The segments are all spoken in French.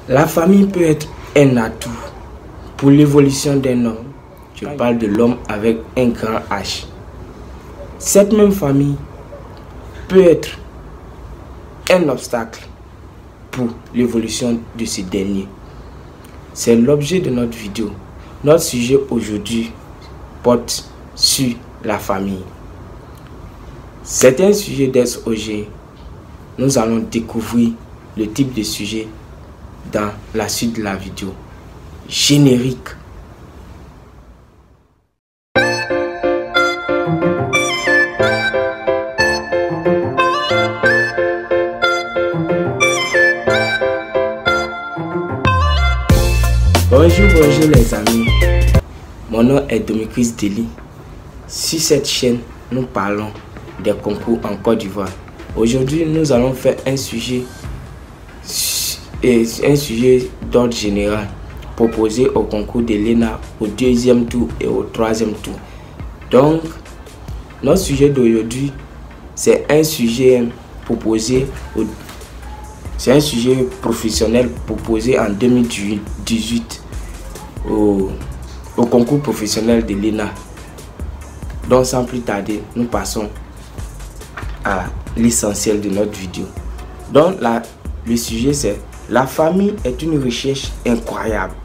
La famille peut être un atout pour l'évolution d'un homme. Je parle de l'homme avec un grand H. Cette même famille peut être un obstacle pour l'évolution de ce dernier. C'est l'objet de notre vidéo. Notre sujet aujourd'hui porte sur la famille. C'est un sujet d'SOG. Nous allons découvrir le type de sujet dans la suite de la vidéo. Générique. Bonjour les amis, mon nom est Domicris Deli. Sur cette chaîne, nous parlons des concours en Côte d'Ivoire. Aujourd'hui, nous allons faire un sujet d'ordre général proposé au concours de l'ENA au deuxième tour et au troisième tour. Donc, notre sujet d'aujourd'hui, c'est un sujet professionnel proposé en 2018 au concours professionnel de l'ENA. Donc sans plus tarder, nous passons à l'essentiel de notre vidéo. Donc le sujet c'est: la famille est une recherche incroyable.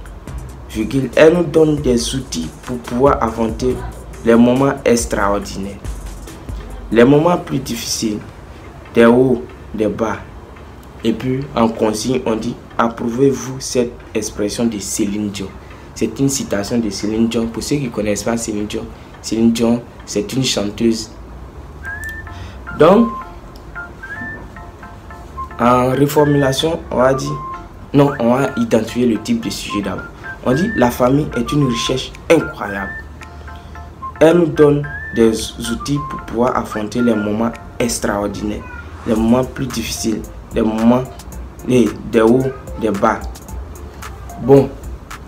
Elle nous donne des outils pour pouvoir affronter les moments extraordinaires, les moments plus difficiles, des hauts, des bas. Et puis en consigne, on dit: approuvez-vous cette expression de Céline Dion. C'est une citation de Céline Dion. Pour ceux qui ne connaissent pas Céline Dion, c'est une chanteuse. Donc, en reformulation, on va identifier le type de sujet d'abord. On dit: la famille est une recherche incroyable. Elle nous donne des outils pour pouvoir affronter les moments extraordinaires, les moments plus difficiles, des moments des hauts, des bas. Bon,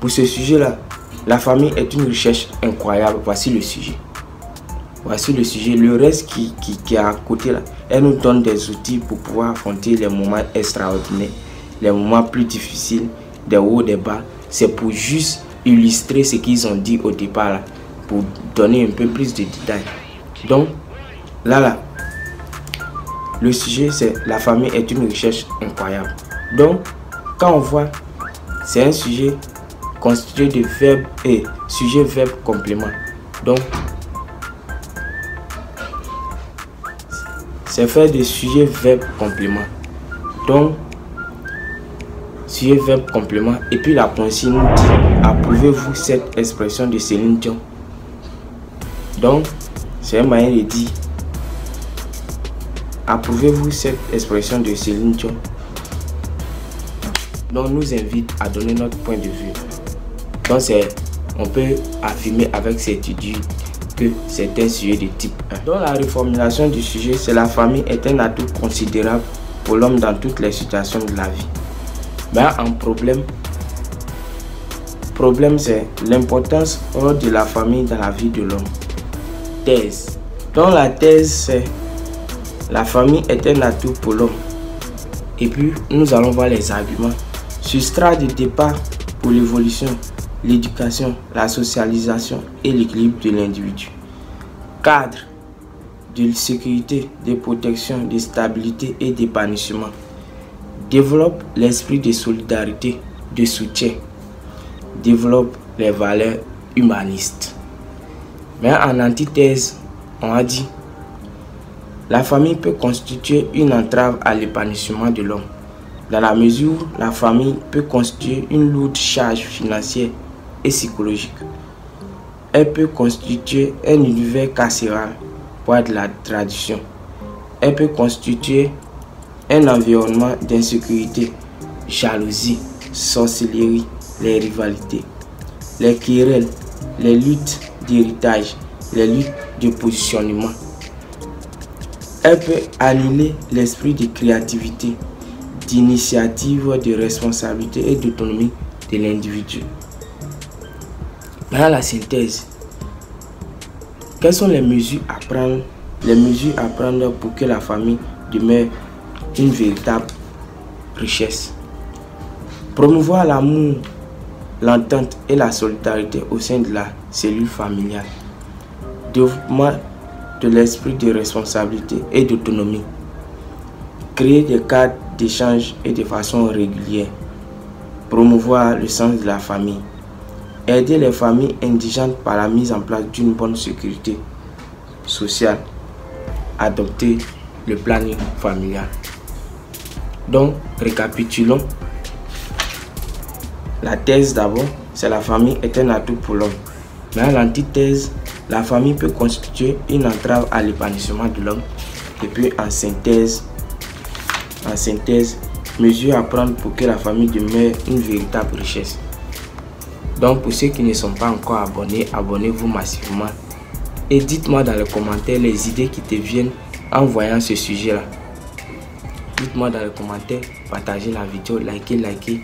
pour ce sujet-là, la famille est une recherche incroyable. Voici le sujet. Le reste qui est à côté là, elle nous donne des outils pour pouvoir affronter les moments extraordinaires, les moments plus difficiles, des hauts, des bas. C'est pour juste illustrer ce qu'ils ont dit au départ là, pour donner un peu plus de détails. Donc, là, le sujet c'est: la famille est une recherche incroyable. Donc, quand on voit, c'est un sujet constitué de verbes et sujet-verbe complément. Donc, c'est fait de sujet-verbe complément. Donc, sujet-verbe complément. Et puis la consigne nous dit: approuvez-vous cette expression de Céline Dion. Donc, c'est un moyen de dire: approuvez-vous cette expression de Céline Dion. Donc, nous invite à donner notre point de vue. Donc, on peut affirmer avec certitude que c'est un sujet de type 1. Dans la reformulation du sujet, c'est: la famille est un atout considérable pour l'homme dans toutes les situations de la vie. Mais un problème c'est l'importance de la famille dans la vie de l'homme. Thèse. Donc la thèse c'est: la famille est un atout pour l'homme. Et puis nous allons voir les arguments. Substrat de départ pour l'évolution, l'éducation, la socialisation et l'équilibre de l'individu. Cadre de sécurité, de protection, de stabilité et d'épanouissement. Développe l'esprit de solidarité, de soutien. Développe les valeurs humanistes. Mais en antithèse, on a dit: la famille peut constituer une entrave à l'épanouissement de l'homme, dans la mesure où la famille peut constituer une lourde charge financière et psychologique. Elle peut constituer un univers carcéral pour de la tradition. Elle peut constituer un environnement d'insécurité, jalousie, sorcellerie, les rivalités, les querelles, les luttes d'héritage, les luttes de positionnement. Elle peut annihiler l'esprit de créativité, d'initiative, de responsabilité et d'autonomie de l'individu. Dans la synthèse, quelles sont les mesures à prendre pour que la famille demeure une véritable richesse? Promouvoir l'amour, l'entente et la solidarité au sein de la cellule familiale. Développement de l'esprit de responsabilité et d'autonomie. Créer des cadres d'échange et de façon régulière. Promouvoir le sens de la famille. Aider les familles indigentes par la mise en place d'une bonne sécurité sociale. Adopter le planning familial. Donc, récapitulons. La thèse d'abord, c'est la famille est un atout pour l'homme. Mais à l'antithèse, la famille peut constituer une entrave à l'épanouissement de l'homme. Et puis en synthèse, mesures à prendre pour que la famille demeure une véritable richesse. Donc pour ceux qui ne sont pas encore abonnés, abonnez-vous massivement. Et dites-moi dans les commentaires les idées qui te viennent en voyant ce sujet-là. Dites-moi dans les commentaires, partagez la vidéo, likez.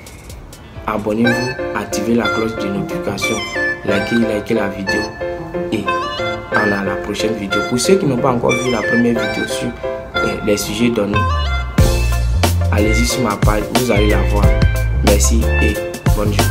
Abonnez-vous, activez la cloche de notification, likez la vidéo et à la prochaine vidéo. Pour ceux qui n'ont pas encore vu la première vidéo sur les sujets donnés, allez-y sur ma page, vous allez la voir. Merci et bonne journée.